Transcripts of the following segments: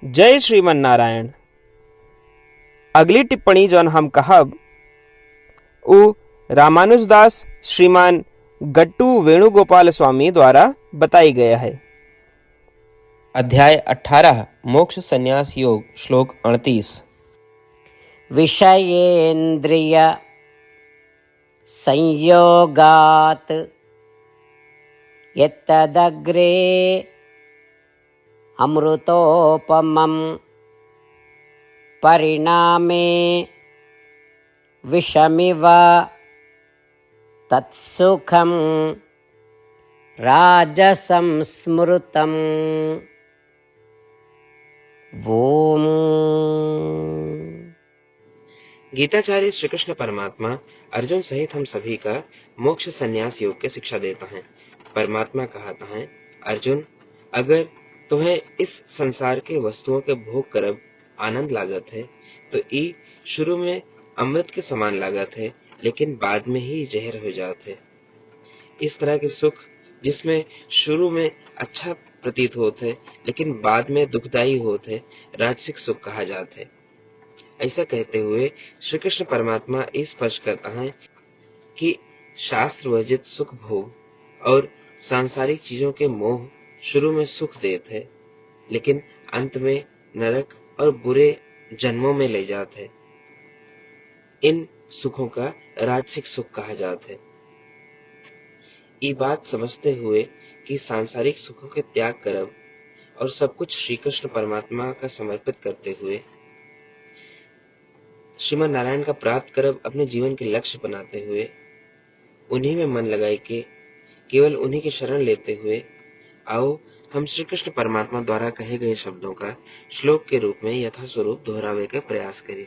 जय श्रीमन नारायण। अगली टिप्पणी जौन हम कहब उ रामानुजदास श्रीमान गट्टू वेणुगोपाल स्वामी द्वारा बताई गया है। अध्याय 18 मोक्ष संन्यास योग श्लोक 38। विषयेन्द्रिय संयोगात् यत्तदग्रे अमृतोपमं परिणामे विषमिव तत्सुखं राजसं स्मृतम्। ओम। गीताचार्य श्री कृष्ण परमात्मा अर्जुन सहित हम सभी का मोक्ष संन्यास योग की शिक्षा देता है। परमात्मा कहता है, अर्जुन, अगर तुम्हें इस संसार के वस्तुओं के भोग करब आनंद लागत है तो ई शुरू में अमृत के समान लागत है, लेकिन बाद में ही जहर हो जाते है। इस तरह के सुख जिसमें शुरू में अच्छा प्रतीत होते लेकिन बाद में दुखदायी होते, राजसिक सुख कहा जाता है। ऐसा कहते हुए श्री कृष्ण परमात्मा इस स्पष्ट करता है कि शास्त्र वर्जित सुख भोग और सांसारिक चीजों के मोह शुरू में सुख देते हैं, लेकिन अंत में नरक और बुरे जन्मों में ले जाते हैं। इन सुखों का राजसिक सुख कहा जाता है। ये बात समझते हुए कि सांसारिक सुखों के त्याग करब और सब कुछ श्री कृष्ण परमात्मा का समर्पित करते हुए श्रीमन नारायण का प्राप्त करब अपने जीवन के लक्ष्य बनाते हुए उन्हीं में मन लगाए के केवल उन्हीं की शरण लेते हुए आओ हम श्री कृष्ण परमात्मा द्वारा कहे गए शब्दों का श्लोक के रूप में यथास्वरूप दोहरावे का प्रयास करें।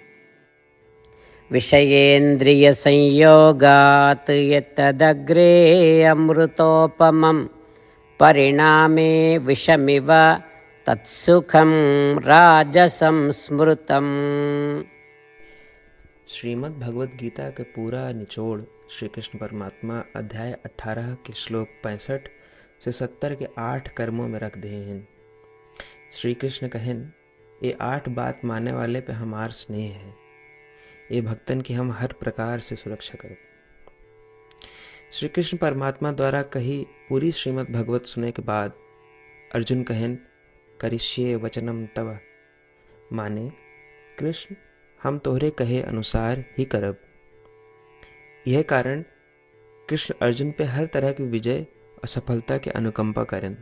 विषयेन्द्रिय संयोगात् यत्तदग्रे अमृतोपमं परिणामे विषमिव तत्सुखं राजसं स्मृतम्। श्रीमद् भगवद गीता के पूरा निचोड़ श्री कृष्ण परमात्मा अध्याय 18 के श्लोक 65 से 70 के 8 कर्मों में रख दे हैं। श्री कृष्ण कहन, ये 8 बात मानने वाले पे हमार स्नेह है, ये भक्तन की हम हर प्रकार से सुरक्षा करें। श्री कृष्ण परमात्मा द्वारा कही पूरी श्रीमद् भगवत सुने के बाद अर्जुन कहन, करिष्ये वचनम तव, माने कृष्ण हम तोहरे कहे अनुसार ही करब। यह कारण कृष्ण अर्जुन पे हर तरह की विजय और सफलता के अनुकंपा करें।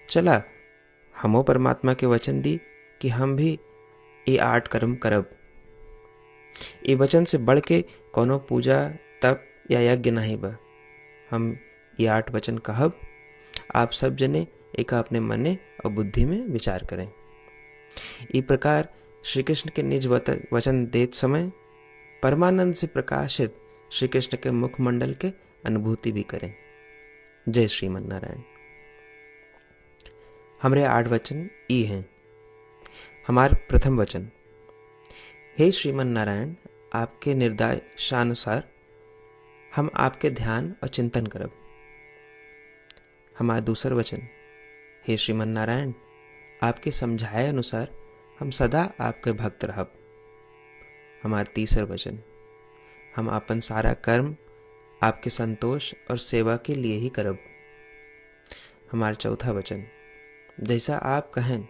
चला हमो परमात्मा के वचन दी कि हम भी ये 8 कर्म करब। ये वचन से बढ़ के कोनो पूजा तप या यज्ञ नहीं बा। हम ये 8 वचन कहब, आप सब जने एक अपने मने और बुद्धि में विचार करें। इस प्रकार श्री कृष्ण के निज वचन देत समय परमानंद से प्रकाशित श्री कृष्ण के मुखमंडल के अनुभूति भी करें। जय श्रीमन नारायण। हमारे 8 वचन ई हैं। हमार प्रथम वचन, हे श्रीमन नारायण, आपके निर्देशानुसार हम आपके ध्यान और चिंतन करब। हमारा दूसर वचन, हे श्रीमन नारायण, आपके समझाए अनुसार हम सदा आपके भक्त रहब। हमारा तीसर वचन, हम अपन सारा कर्म आपके संतोष और सेवा के लिए ही करब। हमारा चौथा वचन, जैसा आप कहें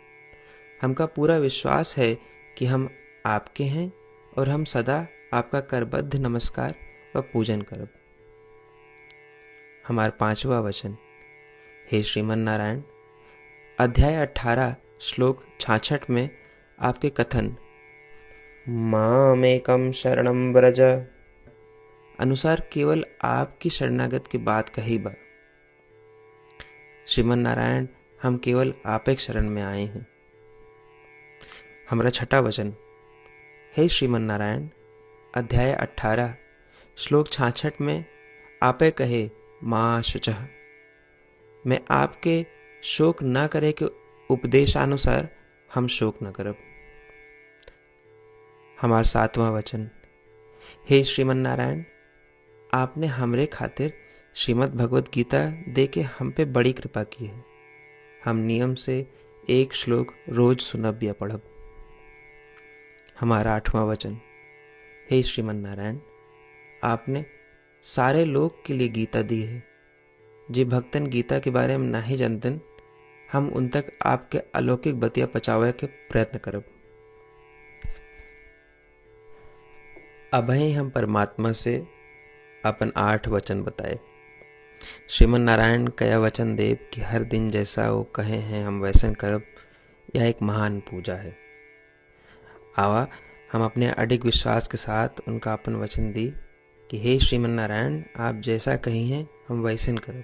हमका पूरा विश्वास है कि हम आपके हैं और हम सदा आपका करबद्ध नमस्कार व पूजन करब। हमारा पांचवा वचन, हे श्रीमन नारायण, अध्याय 18 श्लोक 66 में आपके कथन मामेकं शरणं व्रज अनुसार केवल आपकी शरणागत की बात कही बा। श्रीमन नारायण, हम केवल आप एक शरण में आए हैं। हमारा छठा वचन, हे श्रीमन नारायण, अध्याय 18 श्लोक 66 में आपे कहे मां शुचः, मैं आपके शोक न करे के उपदेशानुसार हम शोक न करब। हमारा सातवां वचन, हे श्रीमन नारायण, आपने हमरे खातिर श्रीमद् भगवद गीता दे के हम पे बड़ी कृपा की है। हम नियम से एक श्लोक रोज सुनब या पढ़ब। हमारा 8वां वचन, हे श्रीमन नारायण, आपने सारे लोग के लिए गीता दी है। जे भक्तन गीता के बारे में नहीं जानतन, हम उन तक आपके अलौकिक बतिया पहुंचावे के प्रयत्न करब। अभय हम परमात्मा से अपन 8 वचन बताए। श्रीमन नारायण कया वचन देव कि हर दिन जैसा वो कहे हैं हम वैसन करब, यह एक महान पूजा है। आवा हम अपने अडिग विश्वास के साथ उनका अपन वचन दी कि हे श्रीमन नारायण, आप जैसा कही हैं हम वैसन करब,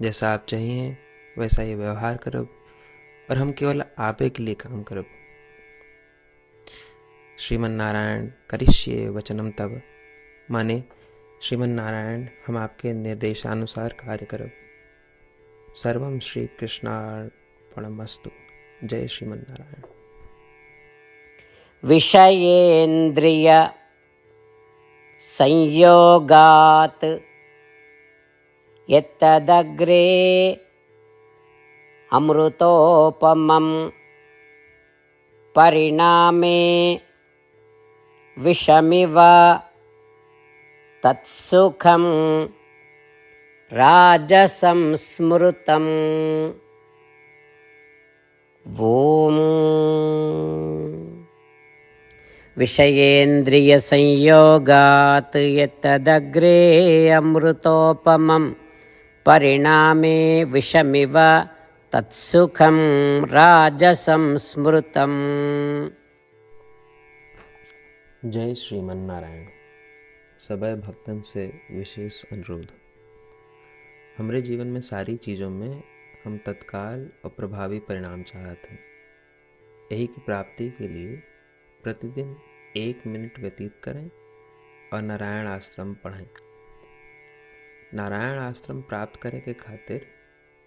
जैसा आप चाहिए वैसा ही व्यवहार करब, और हम केवल आपे के लिए काम करब। श्रीमन नारायण करिष्ये वचनम तब, माने श्रीमन नारायण हम आपके निर्देशानुसार कार्य करब। सर्वम श्री कृष्णार्पणमस्तु। जय श्रीमन नारायण। विषयेन्द्रिय संयोगात् यत्तदग्रे अमृतोपमं परिणामे विषमिव तत्सुखं राजसंस्मृतम्। ॐ विषयेन्द्रियसंयोगात् यत्तदग्रे अमृतोपमं परिणामे विषमिव तत्सुखं राजसंस्मृतम्। जय श्रीमन नारायण। सबै भक्तन से विशेष अनुरोध, हमरे जीवन में सारी चीज़ों में हम तत्काल और प्रभावी परिणाम चाहते हैं। यही की प्राप्ति के लिए प्रतिदिन 1 मिनट व्यतीत करें और नारायण आश्रम पढ़ें। नारायण आश्रम प्राप्त करे के खातिर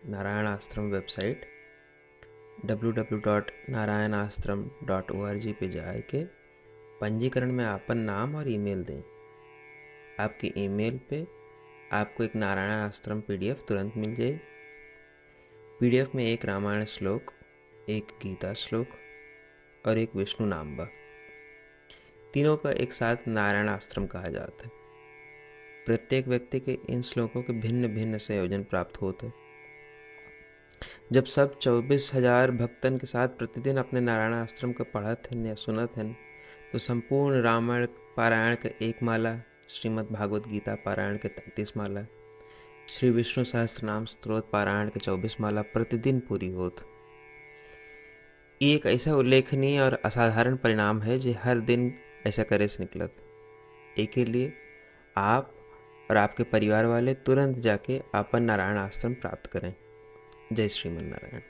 नारायण आश्रम वेबसाइट www.narayanashram.org पे जाए के पंजीकरण में आपन नाम और ईमेल दें। आपके ईमेल पे आपको एक नारायण आश्रम PDF तुरंत मिल जाए। PDF में एक रामायण श्लोक, एक गीता श्लोक और एक विष्णु नाम बा। तीनों का एक साथ नारायण आश्रम कहा जाता है। प्रत्येक व्यक्ति के इन श्लोकों के भिन्न भिन्न संयोजन प्राप्त होते हैं। जब सब 24,000 भक्तन के साथ प्रतिदिन अपने नारायण आश्रम को पढ़त हैं या सुनत हैं, तो संपूर्ण रामायण पारायण के 1 माला, श्रीमद् भागवत गीता पारायण के 33 माला, श्री विष्णु सहस्त्रनाम स्तोत्र पारायण के 24 माला प्रतिदिन पूरी होत। ये एक ऐसा उल्लेखनीय और असाधारण परिणाम है जो हर दिन ऐसा करे से निकलत। एक के लिए आप और आपके परिवार वाले तुरंत जाके अपन नारायण आश्रम प्राप्त करें। जय श्रीमन नारायण।